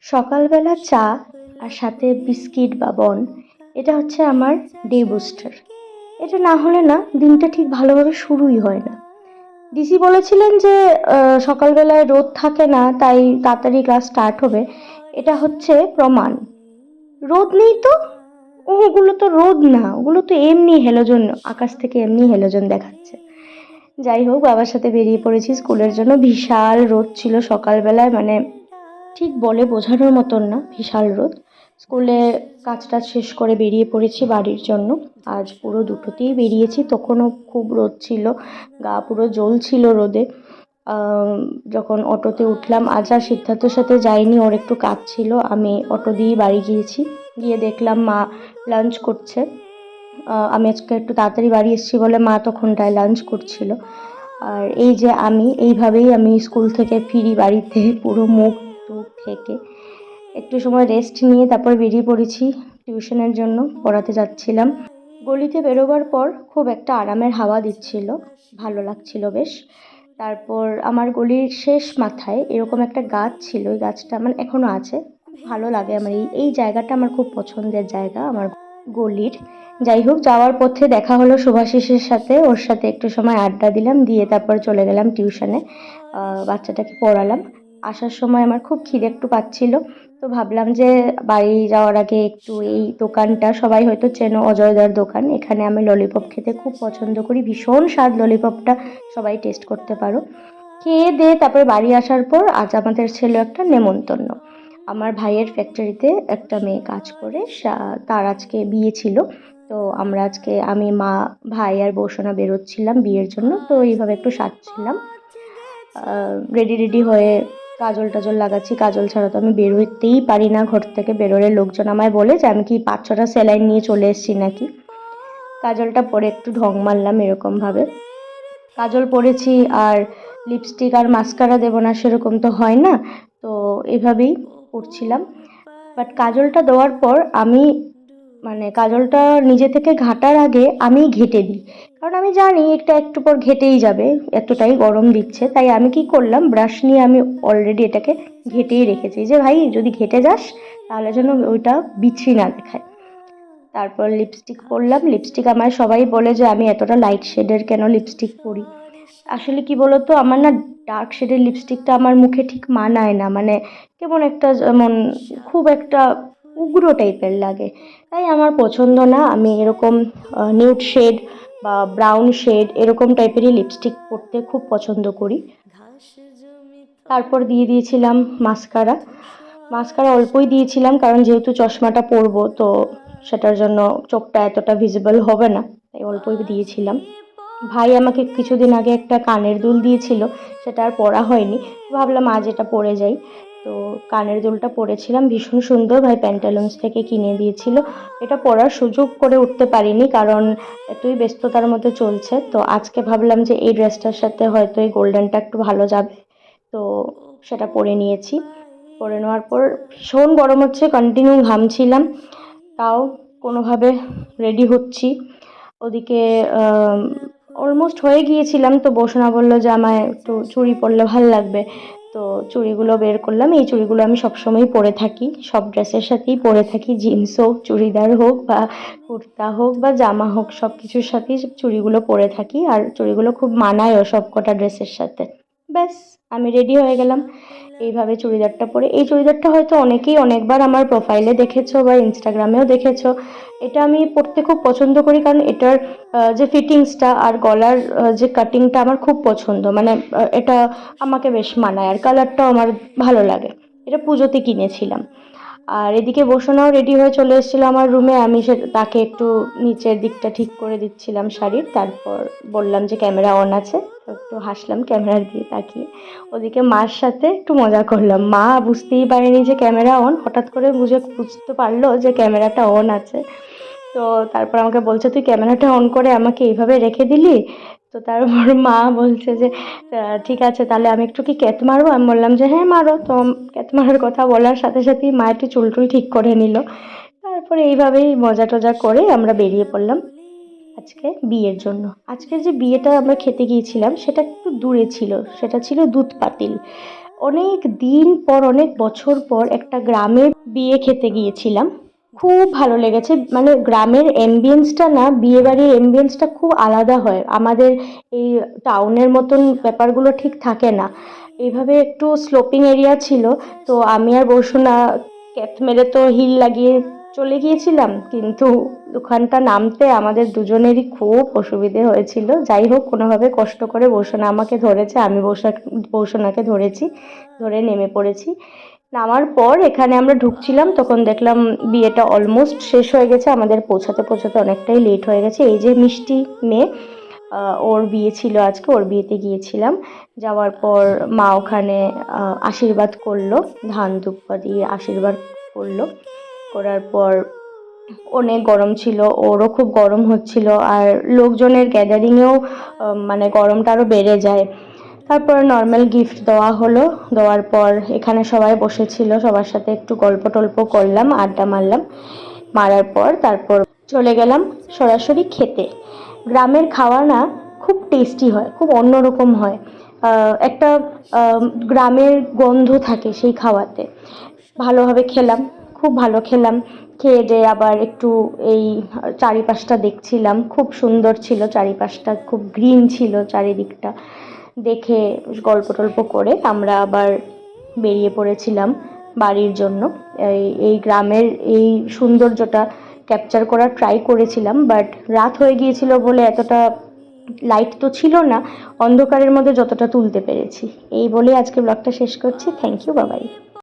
সকালবেলা চা আর সাথে বিস্কিট বা বন এটা হচ্ছে আমার ডে বুস্টার। এটা না হলে না দিনটা ঠিক ভালোভাবে শুরুই হয় না। ডিসি বলেছিলেন যে সকালবেলায় রোদ থাকে না তাই তাড়াতাড়ি ক্লাস স্টার্ট হবে। এটা হচ্ছে প্রমাণ। রোদ নেই তো, ওগুলো তো রোদ না, ওগুলো তো এমনি হেলোজন, আকাশ থেকে এমনি হেলোজন দেখাচ্ছে। যাই হোক, বাবার সাথে বেরিয়ে পড়েছি স্কুলের জন্য। বিশাল রোদ ছিল সকালবেলায়, মানে ঠিক বলে বোঝানোর মতন না, বিশাল রোদ। স্কুলে কাজ টাজ শেষ করে বেরিয়ে পড়েছি বাড়ির জন্য। আজ পুরো দুটোতেই বেরিয়েছি, তখনও খুব রোদ ছিল, গা পুরো জ্বলছিল রোদে। আম, যখন অটোতে উঠলাম, আজ আর সিদ্ধার্থর সাথে যাইনি, ওর একটু কাজ ছিল, আমি অটো দিয়ে বাড়ি গিয়েছি। গিয়ে দেখলাম মা লাঞ্চ করছে। আমি আজকে একটু তাড়াতাড়ি বাড়ি এসেছি বলে মা তখনটায় লাঞ্চ করছিল। আর এই যে আমি এইভাবেই আমি স্কুল থেকে ফিরি বাড়িতে, পুরো মুখ টুক থেকে একটু সময় রেস্ট নিয়ে তারপর বেরিয়ে পড়েছি টিউশনের জন্য, পড়াতে যাচ্ছিলাম। গলিতে বেরোবার পর খুব একটা আরামের হাওয়া দিচ্ছিল, ভালো লাগছিল বেশ। তারপর আমার গলির শেষ মাথায় এরকম একটা গাছ ছিল, ওই গাছটা মানে এখনো আছে, খুব ভালো লাগে আমার। এই জায়গাটা আমার খুব পছন্দের জায়গা আমার গলির। যাই হোক, যাওয়ার পথে দেখা হলো শুভাশিসের সাথে, ওর সাথে একটু সময় আড্ডা দিলাম, দিয়ে তারপর চলে গেলাম টিউশনে। বাচ্চাটাকে পড়ালাম। আসার সময় আমার খুব খিদে একটু পাচ্ছিল, তো ভাবলাম যে বাড়ি যাওয়ার আগে একটু এই দোকানটা সবাই হয়তো চেনো, অজয়দার দোকান, এখানে আমি ললিপপ খেতে খুব পছন্দ করি, ভীষণ স্বাদ ললিপপটা, সবাই টেস্ট করতে পারো। খেয়ে দিয়ে তারপর বাড়ি আসার পর আজ আমাদের ছিল একটা নেমন্তন্ন। আমার ভাইয়ের ফ্যাক্টরিতে একটা মেয়ে কাজ করে, তার আজকে বিয়ে ছিল। তো আমরা আজকে আমি মা ভাই আর বৌসোনা বেরোচ্ছিলাম বিয়ের জন্য, তো এইভাবে একটু সাজছিলাম, রেডি রেডি হয়ে কাজল টাজল লাগাচ্ছি। কাজল ছাড়া তো আমি বেরোতেই পারি না ঘর থেকে, বেরোলে লোকজন আমায় বলে যে আমি কি 5-6টা স্যালাইন নিয়ে চলে এসেছি নাকি। কাজলটা পরে একটু ঢং মারলাম এরকম ভাবে, কাজল পরেছি, আর লিপস্টিক আর মাস্কারা দেবো না সেরকম তো হয় না, তো এভাবেই করছিলাম। বাট কাজলটা দেওয়ার পর আমি, মানে কাজলটা নিজে থেকে ঘাটার আগে আমি ঘেঁটে দিই, কারণ আমি জানি এটা একটু পর ঘেটেই যাবে, এতটাই গরম দিচ্ছে। তাই আমি কি করলাম, ব্রাশ নিয়ে আমি অলরেডি এটাকে ঘেটেই রেখেছি, যে ভাই যদি ঘেটে যাস তাহলে যেন ওইটা বিচ্ছিরি না দেখায়। তারপর লিপস্টিক পরলাম। লিপস্টিক আমার সবাই বলে যে আমি এতটা লাইট শেডের কেন লিপস্টিক পরি। আসলে কি বলতো, আমার না ডার্ক শেডের লিপস্টিকটা আমার মুখে ঠিক মানায় না, মানে কেমন একটা যেমন খুব একটা উগ্র টাইপের লাগে, তাই আমার পছন্দ না। আমি এরকম নিউড শেড বা ব্রাউন শেড এরকম টাইপেরই লিপস্টিক পরতে খুব পছন্দ করি। তারপর দিয়ে দিয়েছিলাম মাস্কারা। মাস্কারা অল্পই দিয়েছিলাম, কারণ যেহেতু চশমাটা পরবো তো সেটার জন্য চোখটা এতটা ভিজিবল হবে না, তাই অল্পই দিয়েছিলাম। ভাই আমাকে কিছুদিন আগে একটা কানের দুল দিয়েছিল, সেটা আর পরা হয়নি, ভাবলাম আজ এটা পরে যাই। তো কানের দুলটা পরেছিলাম, ভীষণ সুন্দর, ভাই প্যান্টালুন্স থেকে কিনে দিয়েছিল। এটা পরার সুযোগ করে উঠতে পারিনি, কারণ এতই ব্যস্ততার মধ্যে চলছে। তো আজকে ভাবলাম যে এই ড্রেসটার সাথে হয়তো এই গোল্ডেনটা একটু ভালো যাবে, তো সেটা পরে নিয়েছি। পরে নেওয়ার পর ভীষণ গরম হচ্ছে, কন্টিনিউ ঘামছিলাম, তাও কোনোভাবে রেডি হচ্ছি। ওদিকে অলমোস্ট হয়ে গিয়েছিলাম, তো বসুনা বললো যে আমায় একটু চুড়ি পরলে ভাল লাগবে, তো চুড়িগুলো বের করলাম। এই চুড়িগুলো আমি সবসময় পরে থাকি, সব ড্রেসের সাথেই পরে থাকি, জিন্স হোক, চুড়িদার হোক, বা কুর্তা হোক বা জামা হোক, সব কিছুর সাথেই চুড়িগুলো পরে থাকি, আর চুড়িগুলো খুব মানায়ও সব কটা ড্রেসের সাথে। ব্যাস, আমি রেডি হয়ে গেলাম এইভাবে চুড়িদারটা পরে। এই চুড়িদারটা হয়তো অনেকেই অনেকবার আমার প্রোফাইলে দেখেছো বা ইনস্টাগ্রামেও দেখেছো। এটা আমি পরতে খুব পছন্দ করি, কারণ এটার যে ফিটিংসটা আর গলার যে কাটিংটা আমার খুব পছন্দ, মানে এটা আমাকে বেশ মানায়, আর কালারটাও আমার ভালো লাগে। এটা পুজোতে কিনেছিলাম। আর এদিকে বসোনাও রেডি হয়ে চলে এসেছিলো আমার রুমে, আমি তাকে একটু নিচের দিকটা ঠিক করে দিচ্ছিলাম শাড়ির। তারপর বললাম যে ক্যামেরা অন আছে, তো একটু হাসলাম ক্যামেরার দিকে তাকিয়ে। ওদিকে মার সাথে একটু মজা করলাম, মা বুঝতেই পারেনি যে ক্যামেরা অন, হঠাৎ করে বুঝতে পারলো যে ক্যামেরাটা অন আছে। তো তারপর আমাকে বলছে তুই ক্যামেরাটা অন করে আমাকে এইভাবে রেখে দিলি। তো তারপর মা বলছে যে ঠিক আছে তাহলে আমি একটু কি ক্যাত মারবো, আমি বললাম যে হ্যাঁ মারো। তো ক্যাত মারার কথা বলার সাথে সাথেই মা একটু চুল টুল ঠিক করে নিল। তারপরে এইভাবেই মজা টজা করে আমরা বেরিয়ে পড়লাম আজকে বিয়ের জন্য। আজকের যে বিয়েটা আমরা খেতে গিয়েছিলাম সেটা একটু দূরে ছিল, সেটা ছিল দুধ পাতিল। অনেক দিন পর, অনেক বছর পর একটা গ্রামে বিয়ে খেতে গিয়েছিলাম। খুব ভালো লেগেছে। মানে গ্রামের এমবিয়েন্সটা না, বিয়ে বাড়ির এমবিয়েন্সটা খুব আলাদা হয়। আমাদের এই টাউনের মতন ব্যাপারগুলো ঠিক থাকে না। এইভাবে একটু স্লোপিং এরিয়া ছিল। তো আমি আর বসুনা ক্যাথ মেরে তো হিল লাগিয়ে চলে গিয়েছিলাম, কিন্তু ওখানটা নামতে আমাদের দুজনেরই খুব অসুবিধে হয়েছিল। যাই হোক, কোনোভাবে কষ্ট করে বসুনা আমাকে ধরেছে, আমি বসুনাকে ধরেছি, ধরে নেমে পড়েছি। নামার পর এখানে আমরা ঢুকছিলাম, তখন দেখলাম বিয়েটা অলমোস্ট শেষ হয়ে গেছে, আমাদের পৌঁছাতে পৌঁছাতে অনেকটাই লেট হয়ে গেছে। এই যে মিষ্টি মেয়ে, ওর বিয়ে ছিল আজকে, ওর বিয়েতে গিয়েছিলাম। যাওয়ার পর মা ওখানে আশীর্বাদ করলো, ধান দুব্বা দিয়ে আশীর্বাদ করলো। করার পর অনেক গরম ছিল, ওরও খুব গরম হচ্ছিল, আর লোকজনের গ্যাদারিংয়েও মানে গরমটা আরও বেড়ে যায়। তারপর নর্মাল গিফট দেওয়া হলো। দেওয়ার পর এখানে সবাই বসেছিল, সবার সাথে একটু গল্প টল্প করলাম, আড্ডা মারলাম। মারার পর তারপর চলে গেলাম সরাসরি খেতে। গ্রামের খাওয়া না খুব টেস্টি হয়, খুব অন্যরকম হয়। একটা গ্রামের গন্ধ থাকে সেই খাওয়াতে। ভালোভাবে খেলাম, খুব ভালো খেলাম। খেয়ে দিয়ে আবার একটু এই চারিপাশটা দেখছিলাম, খুব সুন্দর ছিল চারিপাশটা, খুব গ্রিন ছিল চারিদিকটা। দেখে গল্প টল্প করে আমরা আবার বেরিয়ে পড়েছিলাম বাড়ির জন্য। এই গ্রামের এই সৌন্দর্যটা ক্যাপচার করার ট্রাই করেছিলাম, বাট রাত হয়ে গিয়েছিল বলে এতটা লাইট তো ছিল না, অন্ধকারের মধ্যে যতটা তুলতে পেরেছি। এই বলে আজকে ব্লগটা শেষ করছি। থ্যাংক ইউ, বাবাই।